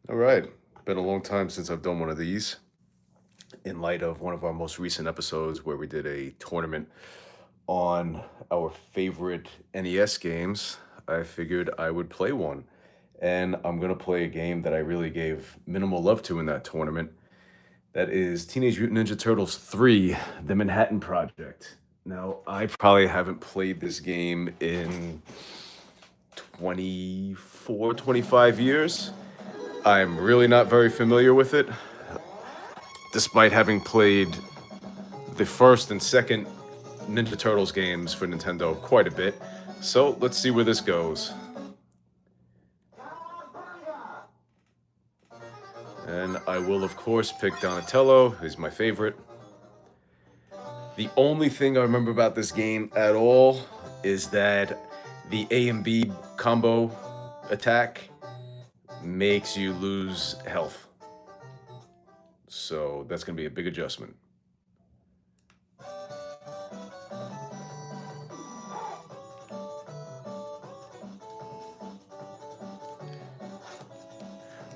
All right. Been a long time since I've done one of these. In light of one of our most recent episodes where we did a tournament on our favorite NES games, I figured I would play one. And I'm going to play a game that I really gave minimal love to in that tournament. That is Teenage Mutant Ninja Turtles 3, The Manhattan Project. Now, I probably haven't played this game in 24, 25 years. I'm really not very familiar with it, despite having played the first and second Ninja Turtles games for Nintendo quite a bit. So let's see where this goes. And I will, of course, pick Donatello, who's my favorite. The only thing I remember about this game at all is that the A and B combo attack makes you lose health. So that's going to be a big adjustment.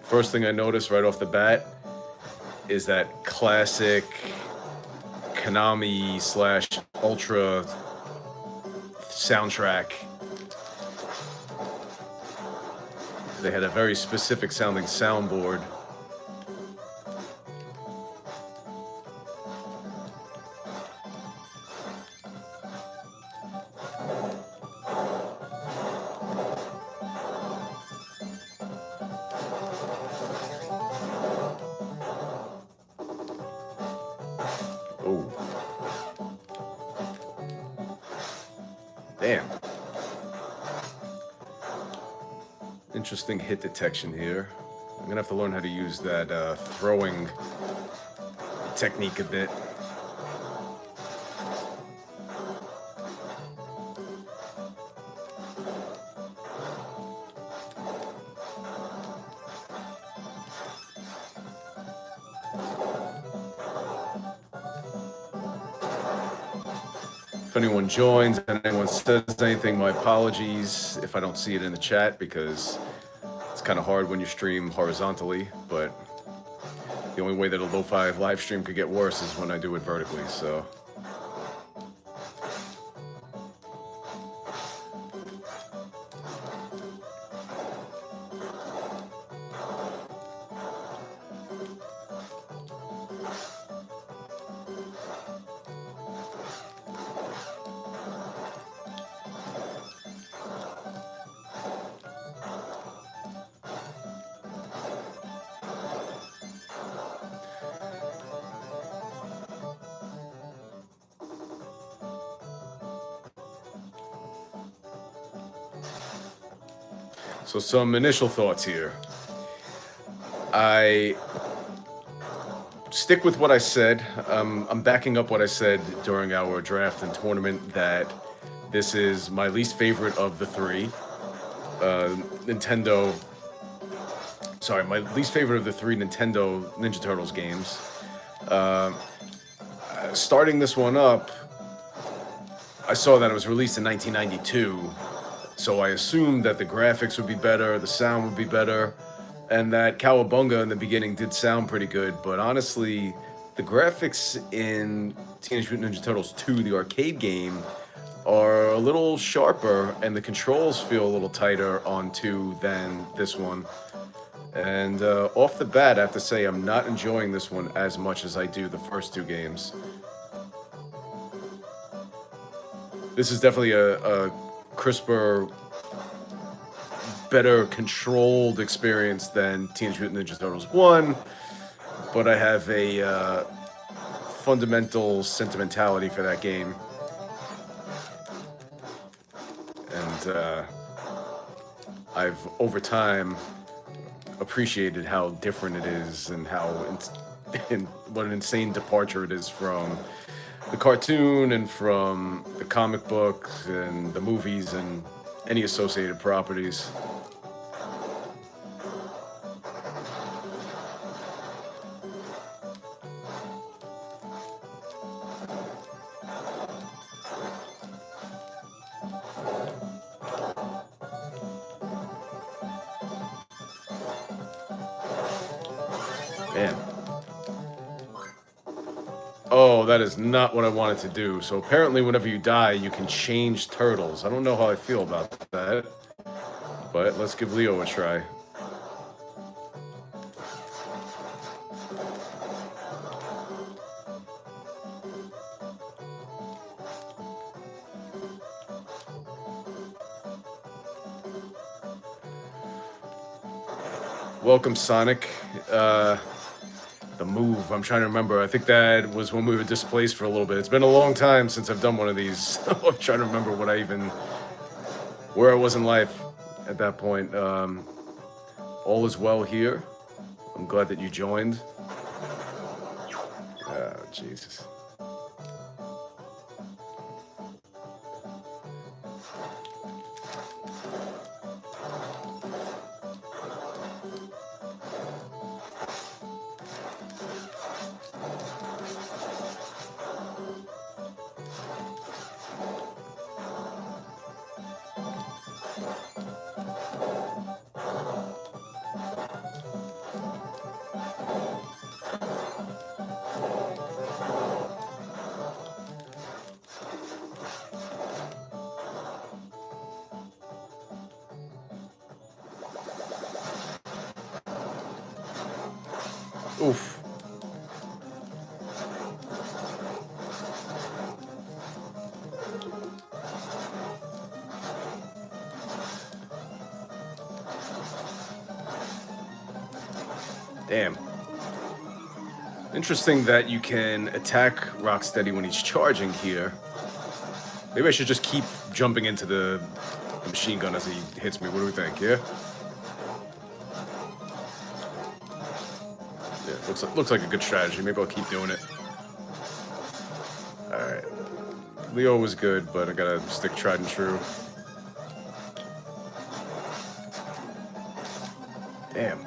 First thing I noticed right off the bat is that classic Konami slash Ultra soundtrack. They had a very specific sounding soundboard. Oh. Damn. Interesting hit detection here. I'm gonna have to learn how to use that throwing technique a bit. If anyone joins and anyone says anything, my apologies if I don't see it in the chat, because it's kind of hard when you stream horizontally, but the only way that a LoFi live stream could get worse is when I do it vertically, so. So some initial thoughts here. I stick with what I said. I'm backing up what I said during our draft and tournament, that this is my least favorite of the three. My least favorite of the three Nintendo Ninja Turtles games. Starting this one up, I saw that it was released in 1992, so I assumed that the graphics would be better, the sound would be better, and that Cowabunga in the beginning did sound pretty good, but honestly, the graphics in Teenage Mutant Ninja Turtles 2, the arcade game, are a little sharper, and the controls feel a little tighter on 2 than this one. And off the bat, I have to say I'm not enjoying this one as much as I do the first 2 games. This is definitely a crisper, better controlled experience than Teenage Mutant Ninja Turtles 1, but I have a fundamental sentimentality for that game. And I've, over time, appreciated how different it is, and how what an insane departure it is from the cartoon and from the comic book and the movies and any associated properties. Man. Oh, that is not what I wanted to do. So apparently whenever you die, you can change turtles. I don't know how I feel about that, but let's give Leo a try. Welcome, Sonic. The move, I'm trying to remember. I think that was when we were displaced for a little bit. It's been a long time since I've done one of these. So I'm trying to remember where I was in life at that point. All is well here. I'm glad that you joined. Oh, Jesus. Oof. Damn. Interesting that you can attack Rocksteady when he's charging here. Maybe I should just keep jumping into the machine gun as he hits me. What do we think? Yeah? Yeah, looks like a good strategy. Maybe I'll keep doing it. Alright. Leo was good, but I gotta stick tried and true. Damn.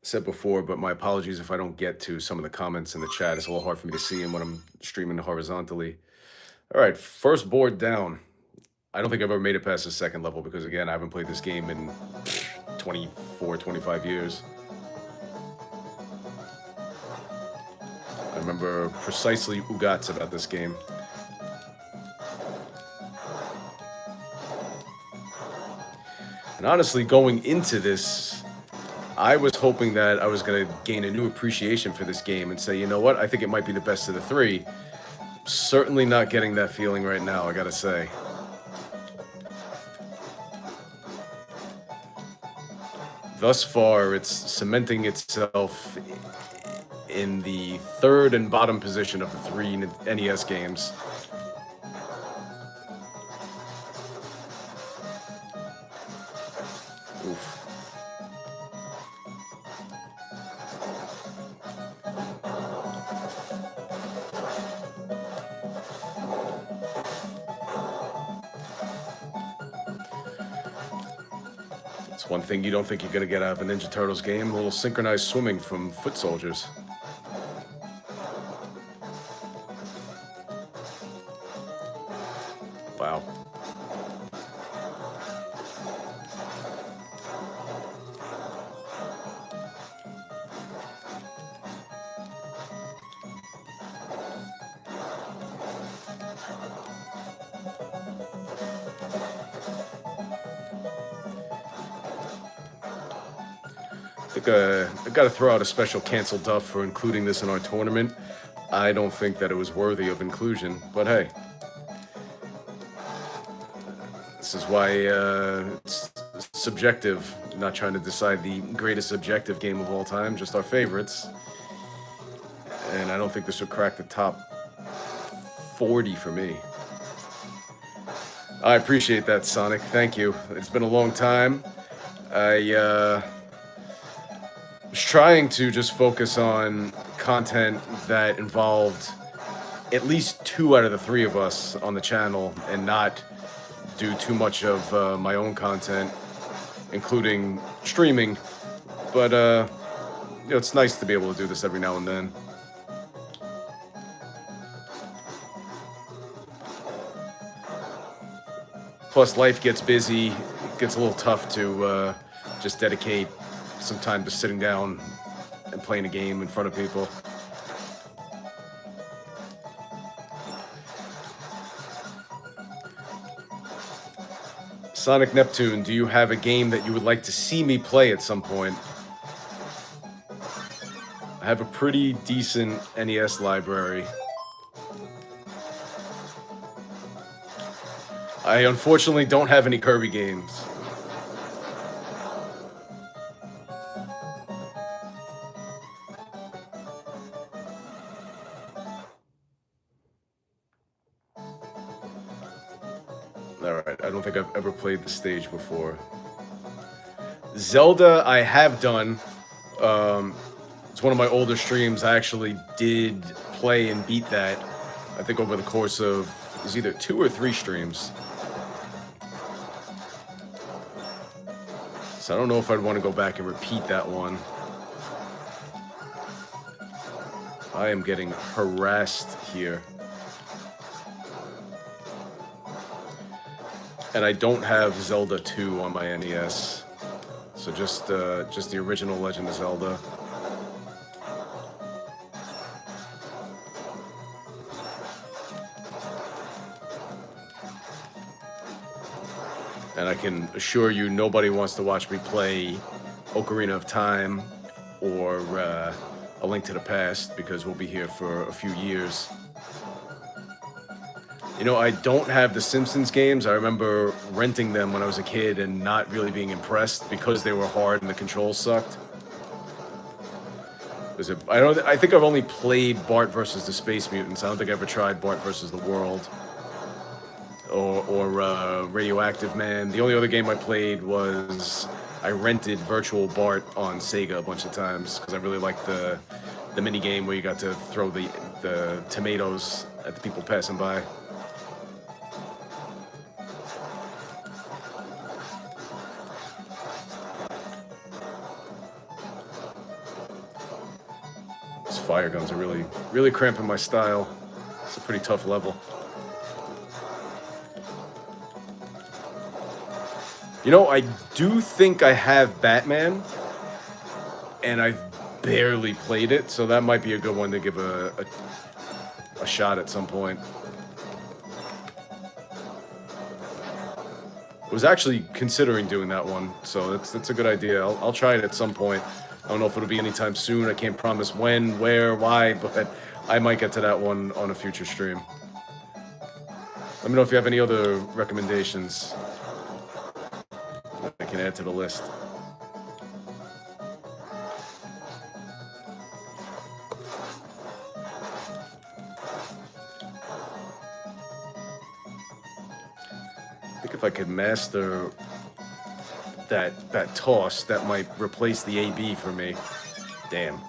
Said before, but my apologies if I don't get to some of the comments in the chat. It's a little hard for me to see them when I'm streaming horizontally. All right, first board down. I don't think I've ever made it past the second level because, again, I haven't played this game in 24, 25 years. I remember precisely Ugats about this game. And honestly, going into this, I was hoping that I was going to gain a new appreciation for this game and say, you know what, I think it might be the best of the three. Certainly not getting that feeling right now, I gotta say. Thus far, it's cementing itself in the third and bottom position of the three NES games. Oof. It's one thing you don't think you're gonna get out of a Ninja Turtles game, a little synchronized swimming from foot soldiers. Wow. I got to throw out a special cancel Duff for including this in our tournament. I don't think that it was worthy of inclusion, but hey. This is why it's subjective, not trying to decide the greatest objective game of all time, just our favorites. And I don't think this would crack the top 40 for me. I appreciate that, Sonic. Thank you. It's been a long time. I was trying to just focus on content that involved at least 2 out of the 3 of us on the channel and not do too much of my own content, including streaming. But, you know, it's nice to be able to do this every now and then. Plus, life gets busy. It gets a little tough to just dedicate some time to sitting down and playing a game in front of people. Sonic Neptune, do you have a game that you would like to see me play at some point? I have a pretty decent NES library. I unfortunately don't have any Kirby games. Alright, I don't think I've ever played the stage before. Zelda, I have done. It's one of my older streams. I actually did play and beat that, I think over the course of, it was either 2 or 3 streams. So I don't know if I'd want to go back and repeat that one. I am getting harassed here. And I don't have Zelda 2 on my NES. So just the original Legend of Zelda. And I can assure you nobody wants to watch me play Ocarina of Time or A Link to the Past, because we'll be here for a few years. You know, I don't have the Simpsons games. I remember renting them when I was a kid and not really being impressed because they were hard and the controls sucked. I think I've only played Bart versus the Space Mutants. I don't think I ever tried Bart versus the World or Radioactive Man. The only other game I played was I rented Virtual Bart on Sega a bunch of times because I really liked the mini game where you got to throw the tomatoes at the people passing by. These fire guns are really cramping my style. It's a pretty tough level. You know, I do think I have Batman, and I've barely played it, so that might be a good one to give a shot at some point. I was actually considering doing that one, so that's a good idea. I'll try it at some point. I don't know if it'll be anytime soon. I can't promise when, where, why, but I might get to that one on a future stream. Let me know if you have any other recommendations I can add to the list. I think if I could master that toss, that might replace the AB for me. Damn.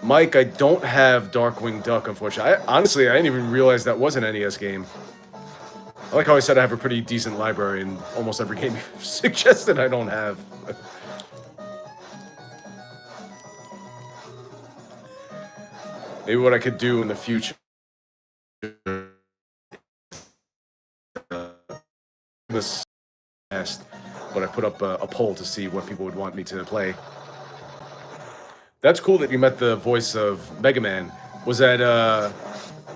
Mike, I don't have Darkwing Duck, unfortunately. Honestly, I didn't even realize that was an NES game. I like how I said I have a pretty decent library, and almost every game you've suggested I don't have. Maybe what I could do in the future, this past, but I put up a poll to see what people would want me to play. That's cool that you met the voice of Mega Man. Was that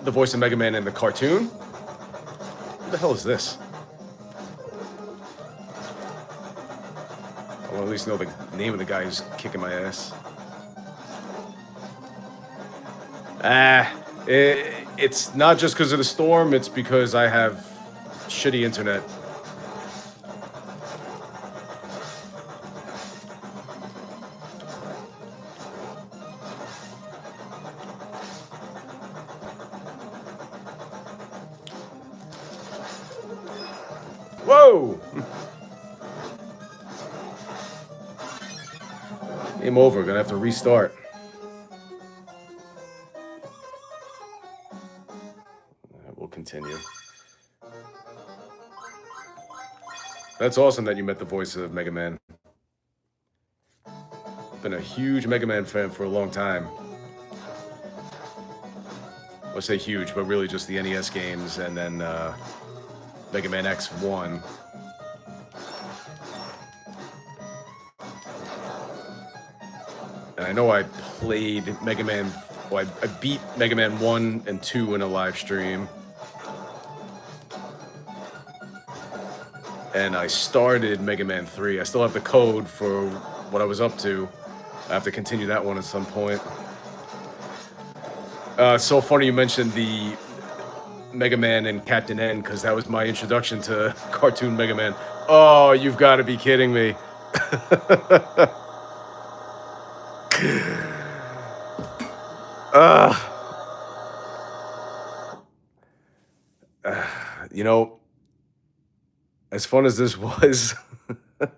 the voice of Mega Man in the cartoon? What the hell is this? I want to at least know the name of the guy who's kicking my ass. It's not just because of the storm, it's because I have shitty internet. Whoa! Game over, gonna have to restart. We'll continue. That's awesome that you met the voice of Mega Man. Been a huge Mega Man fan for a long time. I'll say huge, but really just the NES games, and then Mega Man X1. And I know I played Mega Man, well, I beat Mega Man 1 and 2 in a live stream. And I started Mega Man 3. I still have the code for what I was up to. I have to continue that one at some point. So funny you mentioned the Mega Man and Captain N, because that was my introduction to cartoon Mega Man. Oh, you've got to be kidding me. You know, as fun as this was,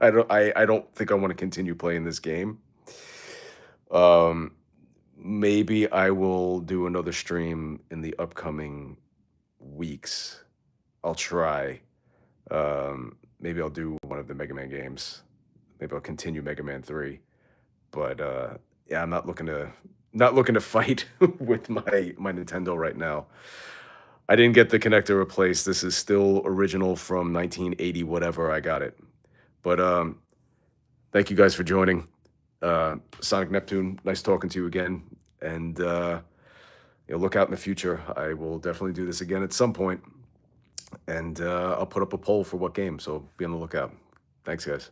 I don't think I want to continue playing this game. Um, Maybe I will do another stream in the upcoming weeks. I'll try. Maybe I'll do one of the Mega Man games. Maybe I'll continue Mega Man 3. But yeah, I'm not looking to fight with my Nintendo right now. I didn't get the connector replaced. This is still original from 1980 whatever. I got it. But thank you guys for joining. Sonic Neptune, nice talking to you again. And look out in the future. I will definitely do this again at some point. And I'll put up a poll for what game, so be on the lookout. Thanks, guys.